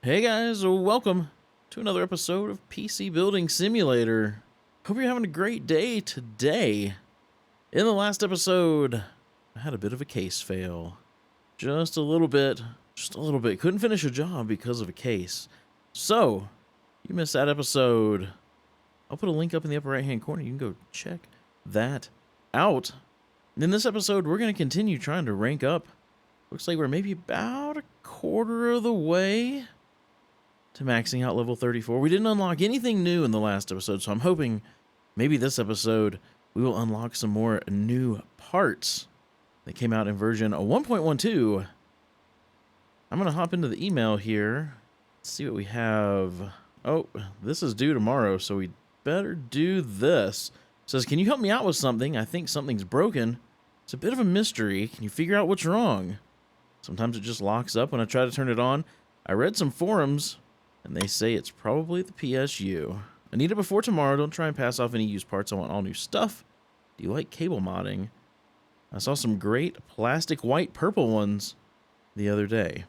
Hey guys, welcome to another episode of PC Building Simulator. Hope you're having a great day today. In the last episode, I had a bit of a case fail. Just a little bit. Couldn't finish a job because of a case. So, you missed that episode. I'll put a link up in the upper right hand corner. You can go check that out. In this episode, we're going to continue trying to rank up. Looks like we're maybe about a quarter of the way to maxing out level 34. We didn't unlock anything new in the last episode, so I'm hoping maybe this episode we will unlock some more new parts that came out in version 1.12. I'm going to hop into the email here. Let's see what we have. Oh, this is due tomorrow, so we better do this. It says, can you help me out with something? I think something's broken. It's a bit of a mystery. Can you figure out what's wrong? Sometimes it just locks up when I try to turn it on. I read some forums, and they say it's probably the PSU. I need it before tomorrow. Don't try and pass off any used parts. I want all new stuff. Do you like cable modding? I saw some great plastic white purple ones the other day.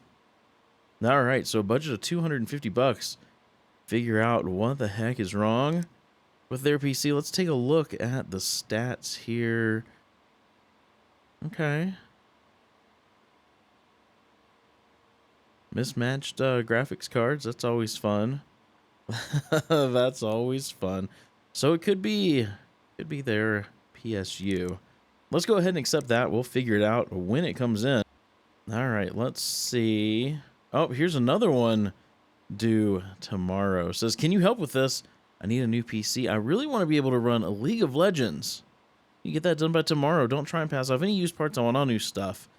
All right, so a budget of $250. Figure out what the heck is wrong with their PC. Let's take a look at the stats here. Okay. Mismatched graphics cards. That's always fun. That's always fun. So it could be their PSU. Let's go ahead and accept that. We'll figure it out when it comes in. All right, let's see. Oh, here's another one due tomorrow. It says, can you help with this? I need a new PC. I really want to be able to run a League of Legends. You get that done by tomorrow. Don't try and pass off any used parts. I want all new stuff.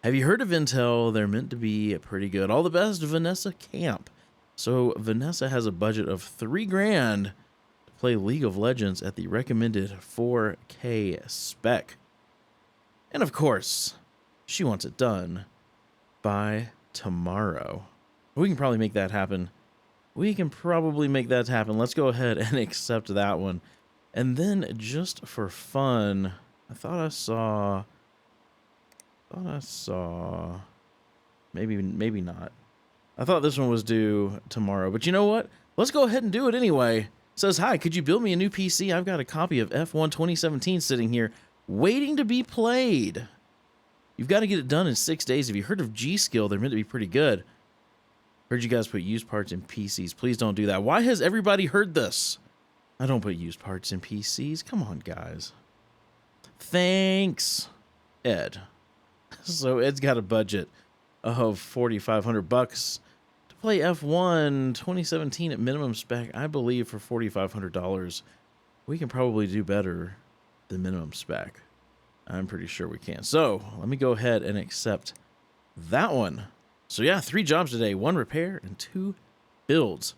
Have you heard of Intel? They're meant to be pretty good. All the best, Vanessa Camp. So Vanessa has a budget of $3,000 to play League of Legends at the recommended 4K spec. And of course, she wants it done by tomorrow. We can probably make that happen. Let's go ahead and accept that one. And then just for fun, I thought I saw, maybe not. I thought this one was due tomorrow, but you know what? Let's go ahead and do it anyway. It says, hi, could you build me a new PC? I've got a copy of F1 2017 sitting here waiting to be played. You've got to get it done in 6 days. Have you heard of G-Skill? They're meant to be pretty good. Heard you guys put used parts in PCs. Please don't do that. Why has everybody heard this? I don't put used parts in PCs. Come on, guys. Thanks, Ed. So Ed's got a budget of $4,500 to play F1 2017 at minimum spec. I believe for $4,500, we can probably do better than minimum spec. I'm pretty sure we can. So let me go ahead and accept that one. So yeah, 3 jobs today, 1 repair and 2 builds.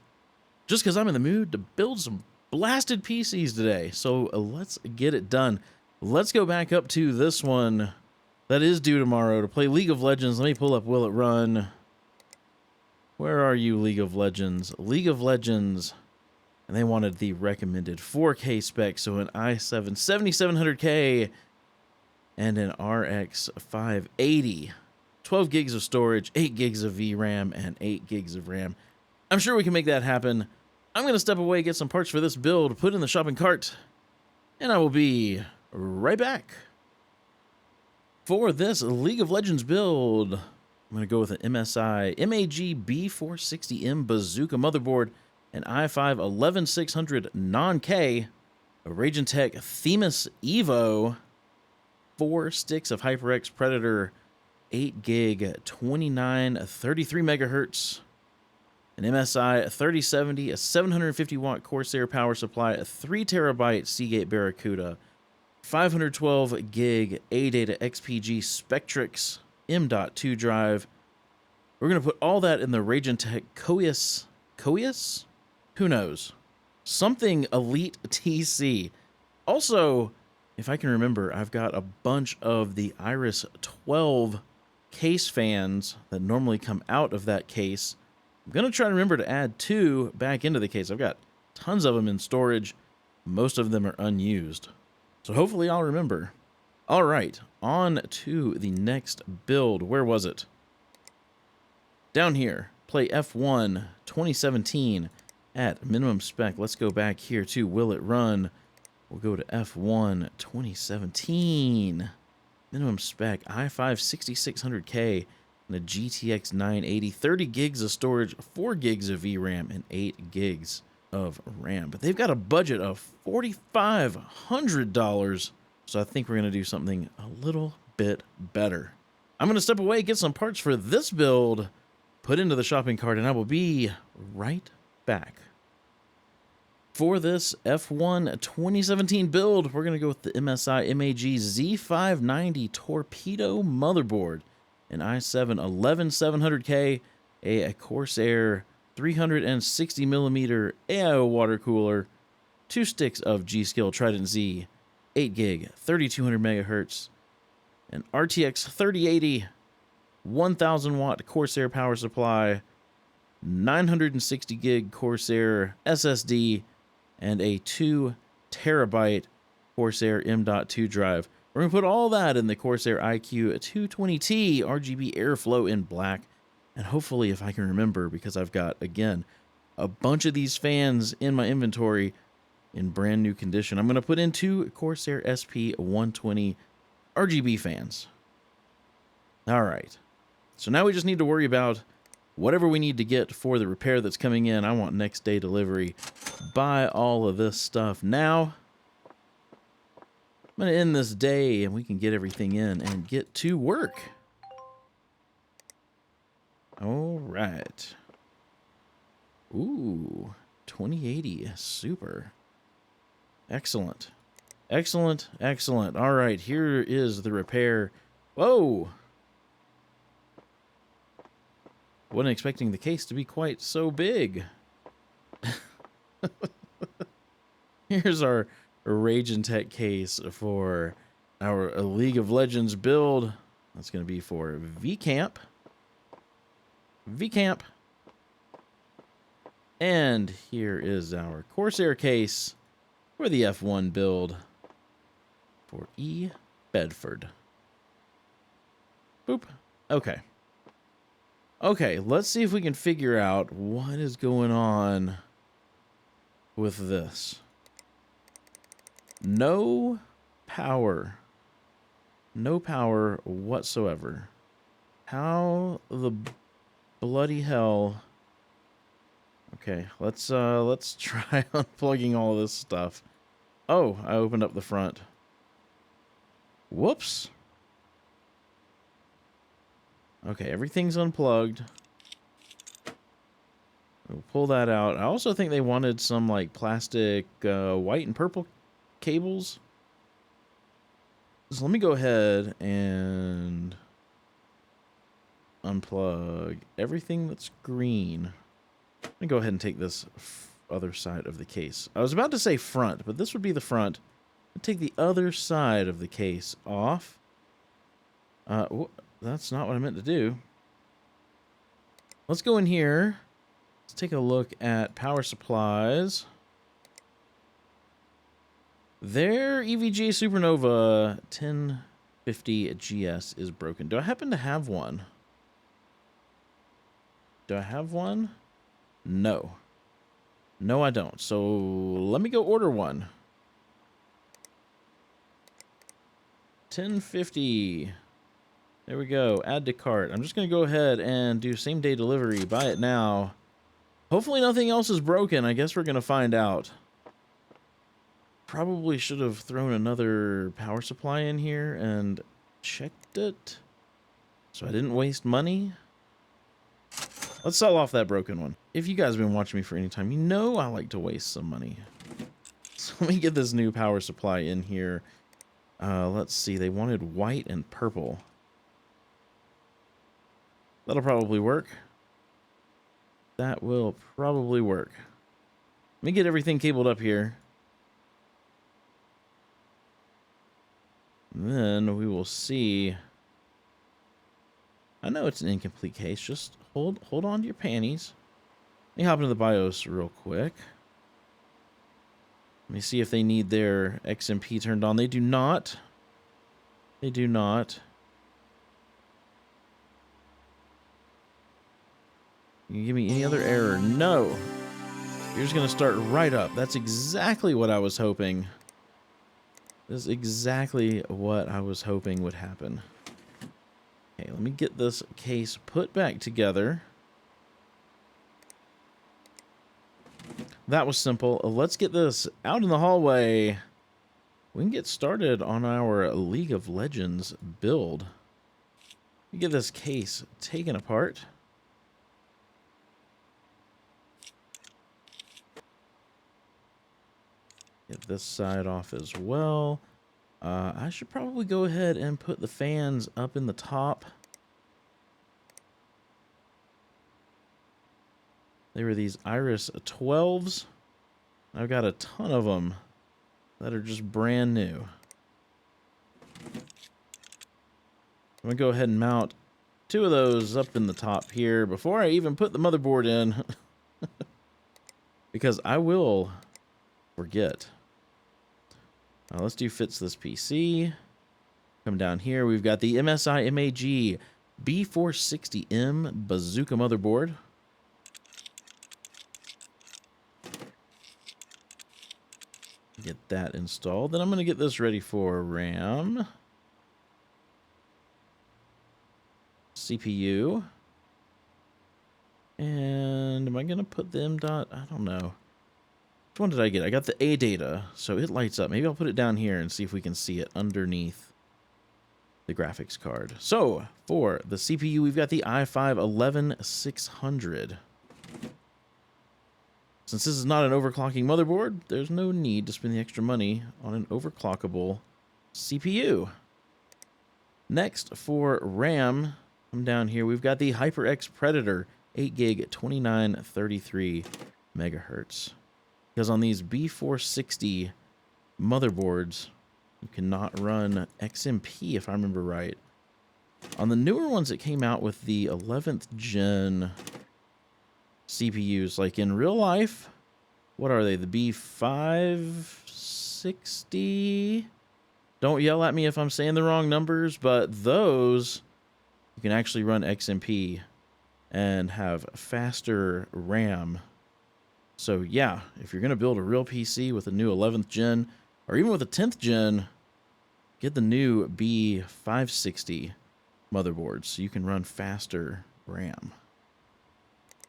Just because I'm in the mood to build some blasted PCs today. So let's get it done. Let's go back up to this one that is due tomorrow to play League of Legends. Let me pull up Will It Run. Where are you, League of Legends? League of Legends. And they wanted the recommended 4K spec. So an i7 7700K and an RX 580. 12 gigs of storage, 8 gigs of VRAM, and 8 gigs of RAM. I'm sure we can make that happen. I'm going to step away, get some parts for this build, put in the shopping cart, and I will be right back. For this League of Legends build, I'm going to go with an MSI MAG B460M Bazooka motherboard, an i5 11600 non-K, a Ragen Tech Themis Evo, 4 sticks of HyperX Predator 8 gig 2933 megahertz, an MSI 3070, a 750 watt Corsair power supply, a 3 terabyte Seagate Barracuda, 512 gig ADATA XPG Spectrix M.2 drive. We're going to put all that in the Ragen Tech Koius? Who knows? Something Elite TC. Also, if I can remember, I've got a bunch of the Iris 12 case fans that normally come out of that case. I'm going to try to remember to add 2 back into the case. I've got tons of them in storage. Most of them are unused. So hopefully I'll remember. All right, on to the next build. Where was it? Down here. play F1 2017 at minimum spec. Let's go back here to Will It Run. We'll go to F1 2017. Minimum spec, i5 6600K and a GTX 980. 30 gigs of storage, 4 gigs of VRAM, and 8 gigs of RAM. But they've got a budget of $4,500. So I think we're going to do something a little bit better. I'm going to step away, get some parts for this build, put into the shopping cart, and I will be right back. For this F1 2017 build, we're going to go with the MSI MAG Z590 Torpedo motherboard, an i7 11700K, a Corsair 360mm AIO water cooler, 2 sticks of G-Skill Trident Z, 8 gig, 3200 megahertz, an RTX 3080, 1000 watt Corsair power supply, 960 gig Corsair SSD, and a 2 terabyte Corsair M.2 drive. We're going to put all that in the Corsair iQ 220T RGB Airflow in black. And hopefully, if I can remember, because I've got, again, a bunch of these fans in my inventory in brand new condition, I'm going to put in 2 Corsair SP120 RGB fans. All right. So now we just need to worry about whatever we need to get for the repair that's coming in. I want next day delivery. Buy all of this stuff now. I'm going to end this day and we can get everything in and get to work. All right. Ooh, 2080. Super. Excellent. Excellent, excellent. All right, here is the repair. Whoa! Wasn't expecting the case to be quite so big. Here's our Rage and Tech case for our League of Legends build. That's going to be for VCamp. VCamp. And here is our Corsair case for the F1 build for E. Bedford. Boop. Okay. Okay, let's see if we can figure out what is going on with this. No power. No power whatsoever. How the bloody hell? Okay, let's try unplugging all of this stuff. Oh, I opened up the front. Whoops. Okay, everything's unplugged. We'll pull that out. I also think they wanted some like plastic white and purple cables. So let me go ahead and unplug everything that's green. Let me go ahead and take this other side of the case. I was about to say front, but this would be the front. I'll take the other side of the case off. That's not what I meant to do. Let's go in here. Let's take a look at power supplies. Their EVGA Supernova 1050 GS is broken. Do I happen to have one? Do I have one? No. No, I don't. So let me go order one. 1050. There we go. Add to cart. I'm just going to go ahead and do same day delivery. Buy it now. Hopefully nothing else is broken. I guess we're going to find out. Probably should have thrown another power supply in here and checked it, so I didn't waste money. Let's sell off that broken one. If you guys have been watching me for any time, you know I like to waste some money. So let me get this new power supply in here. Let's see. They wanted white and purple. That'll probably work. That will probably work. Let me get everything cabled up here. And then we will see. I know it's an incomplete case. Just hold on to your panties. Let me hop into the BIOS real quick. Let me see if they need their XMP turned on. They do not. They do not. Can you give me any other error? No. You're just going to start right up. That's exactly what I was hoping. That's exactly what I was hoping would happen. Okay, let me get this case put back together. That was simple. Let's get this out in the hallway. We can get started on our League of Legends build. Let me get this case taken apart. Get this side off as well. I should probably go ahead and put the fans up in the top. They were these Iris 12s. I've got a ton of them that are just brand new. I'm going to go ahead and mount 2 of those up in the top here before I even put the motherboard in. Because I will forget. Let's do fits this PC. Come down here. We've got the MSI MAG B460M Bazooka motherboard. Get that installed. Then I'm going to get this ready for RAM, CPU, and am I going to put the M dot? I don't know. Which one did I get? I got the A data, so it lights up. Maybe I'll put it down here and see if we can see it underneath the graphics card. So, for the CPU, we've got the i5-11600. Since this is not an overclocking motherboard, there's no need to spend the extra money on an overclockable CPU. Next, for RAM, come down here, we've got the HyperX Predator 8 gig 2933 megahertz. Because on these B460 motherboards, you cannot run XMP, if I remember right. On the newer ones that came out with the 11th gen CPUs, like in real life, what are they? The B560? Don't yell at me if I'm saying the wrong numbers, but those, you can actually run XMP and have faster RAM. So yeah, if you're going to build a real PC with a new 11th gen, or even with a 10th gen, get the new B560 motherboards so you can run faster RAM.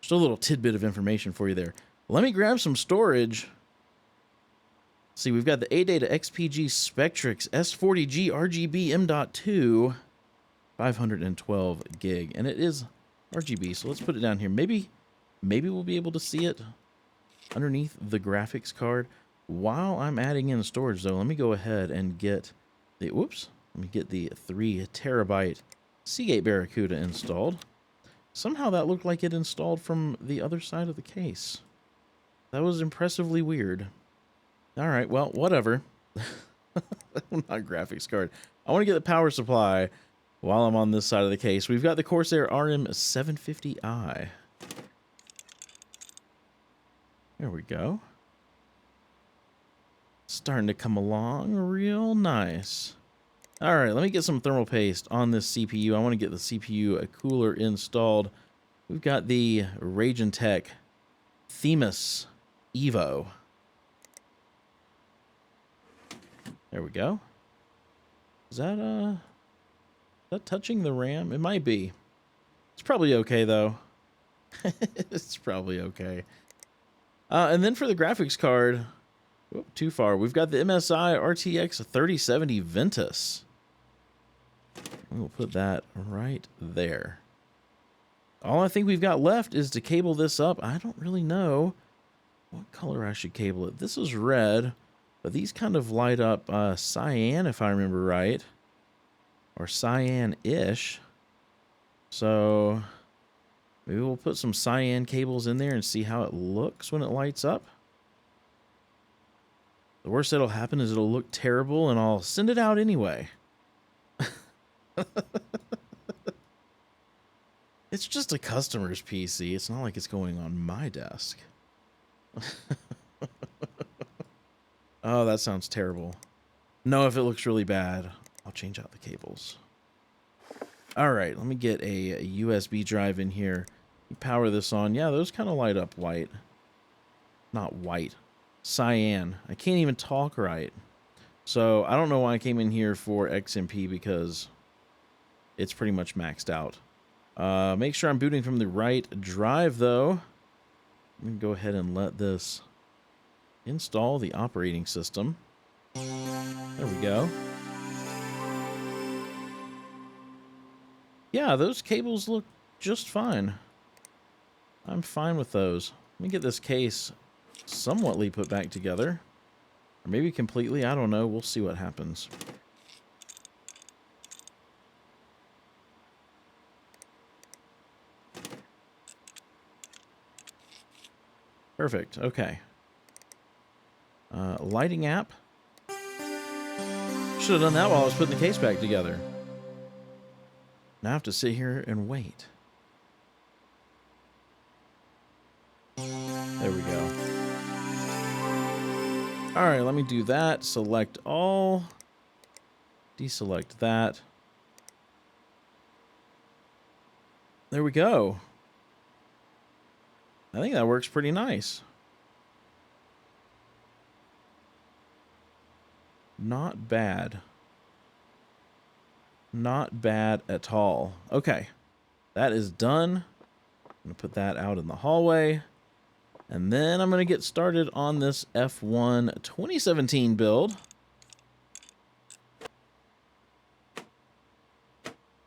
Just a little tidbit of information for you there. Let me grab some storage. See, we've got the ADATA XPG Spectrix S40G RGB M.2, 512 gig, and it is RGB. So let's put it down here. Maybe we'll be able to see it underneath the graphics card. While I'm adding in storage, though, let me go ahead and get the let me get the 3 terabyte Seagate Barracuda installed. Somehow that looked like it installed from the other side of the case. That was impressively weird. All right, well, whatever. Not graphics card. I want to get the power supply while I'm on this side of the case. We've got the Corsair RM750i. There we go. Starting to come along real nice. All right, let me get some thermal paste on this CPU. I want to get the CPU cooler installed. We've got the Ragentech Themis Evo. There we go. Is that touching the RAM? It might be. It's probably okay though. It's probably okay. And then for the graphics card, whoop, too far. We've got the MSI RTX 3070 Ventus. We'll put that right there. All I think we've got left is to cable this up. I don't really know what color I should cable it. This is red, but these kind of light up cyan, if I remember right. Or cyan-ish. So maybe we'll put some cyan cables in there and see how it looks when it lights up. The worst that'll happen is it'll look terrible and I'll send it out anyway. It's just a customer's PC. It's not like it's going on my desk. Oh, that sounds terrible. No, if it looks really bad, I'll change out the cables. All right, let me get a USB drive in here. Power this on. Yeah, those kind of light up white. Not white. Cyan. I can't even talk right. So I don't know why I came in here for XMP because it's pretty much maxed out. Make sure I'm booting from the right drive though. I'm going to go ahead and let this install the operating system. There we go. Yeah, those cables look just fine. I'm fine with those. Let me get this case somewhatly put back together. Or maybe completely, I don't know. We'll see what happens. Perfect, okay. Lighting app. Should have done that while I was putting the case back together. Now I have to sit here and wait. There we go. Alright, let me do that. Select all. Deselect that. There we go. I think that works pretty nice. Not bad. Not bad at all. Okay. That is done. I'm going to put that out in the hallway. And then I'm going to get started on this F1 2017 build.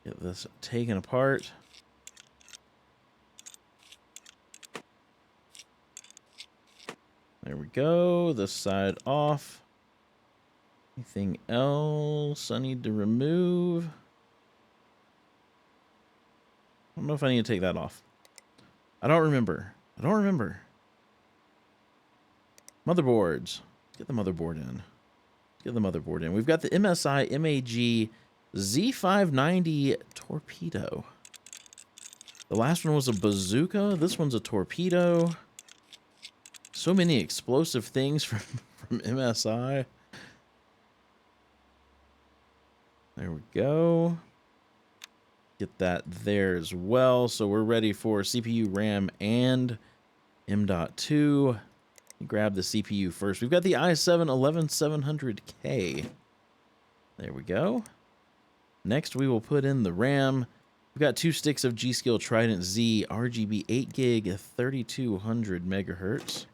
Get this taken apart. There we go. This side off. Anything else I need to remove? I don't know if I need to take that off. I don't remember. Motherboards. Let's get the motherboard in. We've got the MSI MAG Z590 torpedo. The last one was a bazooka. This one's a torpedo. So many explosive things from MSI. There we go. Get that there as well. So we're ready for CPU, RAM, and M.2. Grab the CPU first. We've got the i7-11700K. There we go. Next, we will put in the RAM. We've got 2 sticks of G.Skill Trident Z RGB 8 gig 3200 megahertz.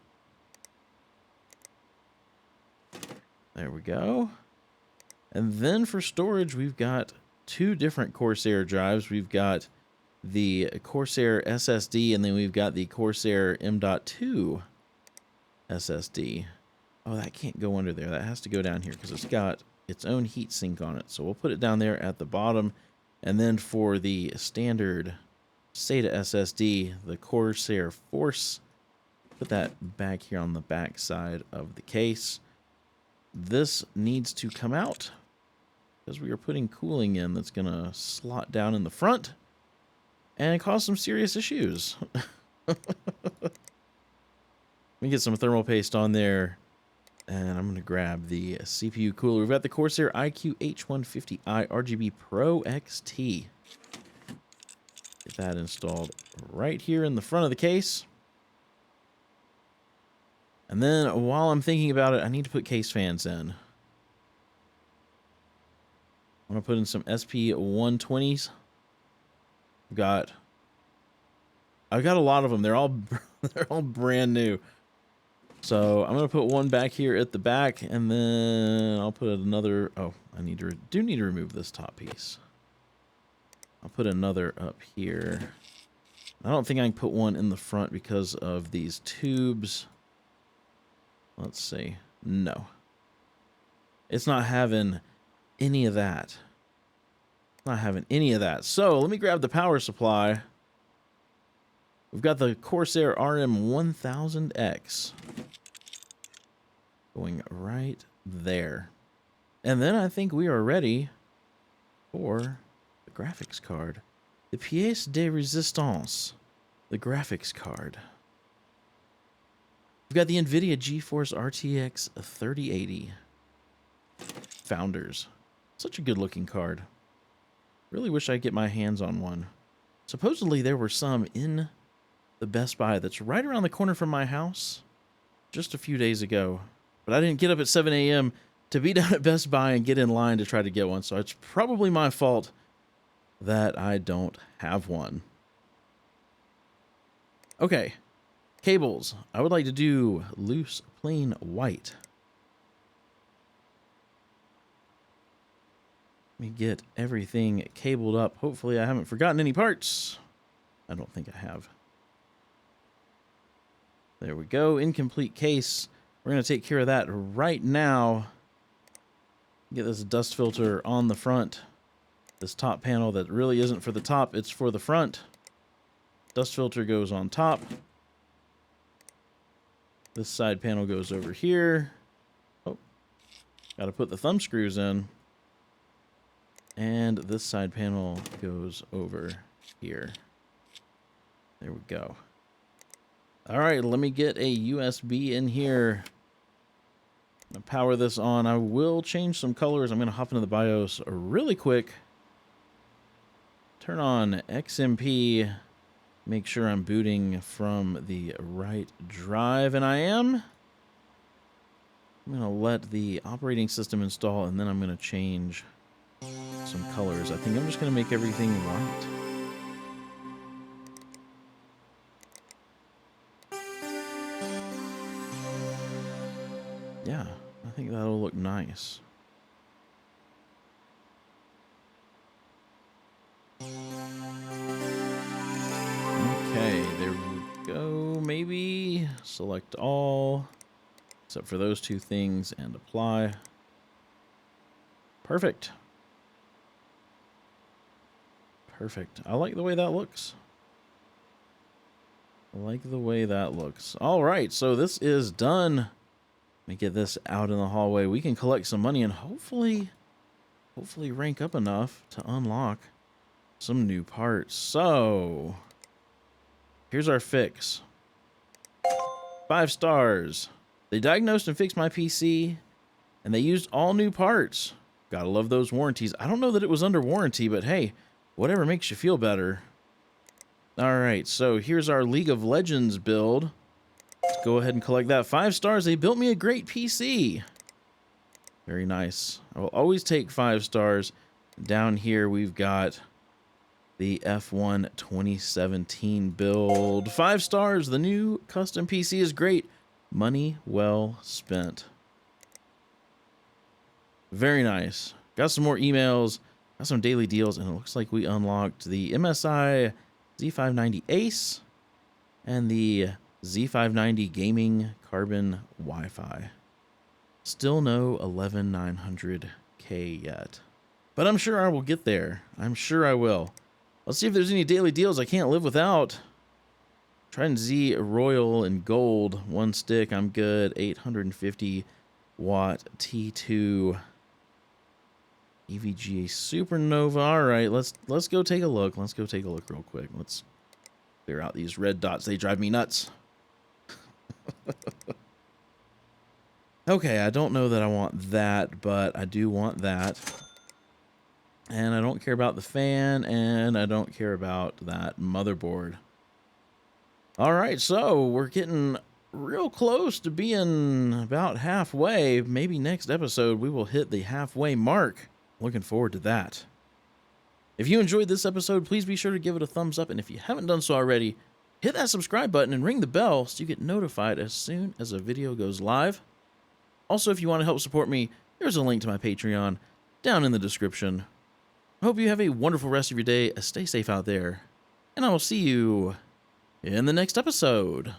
There we go. And then for storage, we've got 2 different Corsair drives. We've got the Corsair SSD, and then we've got the Corsair M.2 SSD. Oh, that can't go under there. That has to go down here because it's got its own heat sink on it. So we'll put it down there at the bottom. And then for the standard SATA SSD, the Corsair Force, put that back here on the back side of the case. This needs to come out because we are putting cooling in that's going to slot down in the front and cause some serious issues. Let me get some thermal paste on there, and I'm going to grab the CPU cooler. We've got the Corsair iQ H150i RGB Pro XT. Get that installed right here in the front of the case. And then while I'm thinking about it, I need to put case fans in. I'm going to put in some SP120s. I've got a lot of them. They're all brand new. So I'm going to put one back here at the back, and then I'll put another. Oh, I need to remove this top piece. I'll put another up here. I don't think I can put one in the front because of these tubes. Let's see. No. It's not having any of that. So let me grab the power supply. We've got the Corsair RM1000X going right there. And then I think we are ready for the graphics card. The pièce de résistance, the graphics card. We've got the NVIDIA GeForce RTX 3080 Founders. Such a good looking card. Really wish I could get my hands on one. Supposedly there were some in the Best Buy that's right around the corner from my house just a few days ago. But I didn't get up at 7 a.m. to be down at Best Buy and get in line to try to get one. So it's probably my fault that I don't have one. Okay. Cables. I would like to do loose, plain white. Let me get everything cabled up. Hopefully I haven't forgotten any parts. I don't think I have. There we go. Incomplete case. We're going to take care of that right now. Get this dust filter on the front. This top panel that really isn't for the top, it's for the front. Dust filter goes on top. This side panel goes over here. Oh, got to put the thumb screws in. And this side panel goes over here. There we go. All right, let me get a USB in here. I'm going to power this on. I will change some colors. I'm going to hop into the BIOS really quick. Turn on XMP. Make sure I'm booting from the right drive, and I am. I'm going to let the operating system install, and then I'm going to change some colors. I think I'm just going to make everything white. Yeah, I think that'll look nice. Okay, there we go. Maybe select all, except for those two things, and apply. Perfect. Perfect. I like the way that looks. I like the way that looks. All right, so this is done. Let me get this out in the hallway. We can collect some money and hopefully rank up enough to unlock some new parts. So here's our fix. 5 stars. They diagnosed and fixed my PC, and they used all new parts. Gotta love those warranties. I don't know that it was under warranty, but hey, whatever makes you feel better. All right, so here's our League of Legends build. Let's go ahead and collect that. 5 stars. They built me a great PC. Very nice. I will always take 5 stars. Down here, we've got the F1 2017 build. 5 stars. The new custom PC is great. Money well spent. Very nice. Got some more emails. Got some daily deals, and it looks like we unlocked the MSI Z590 Ace and the Z590 Gaming Carbon Wi-Fi. Still no 11900K yet, but I'm sure I will get there. I'm sure I will. Let's see if there's any daily deals I can't live without. Trident Z Royal in gold, 1 stick. I'm good. 850 watt T2 EVGA Supernova. All right, let's go take a look. Let's go take a look real quick. Let's clear out these red dots. They drive me nuts. Okay, I don't know that I want that, but I do want that. And I don't care about the fan, and I don't care about that motherboard. All right, so we're getting real close to being about halfway. Maybe next episode we will hit the halfway mark. Looking forward to that. If you enjoyed this episode, please be sure to give it a thumbs up. And if you haven't done so already, hit that subscribe button and ring the bell so you get notified as soon as a video goes live. Also, if you want to help support me, there's a link to my Patreon down in the description. I hope you have a wonderful rest of your day. Stay safe out there, and I will see you in the next episode.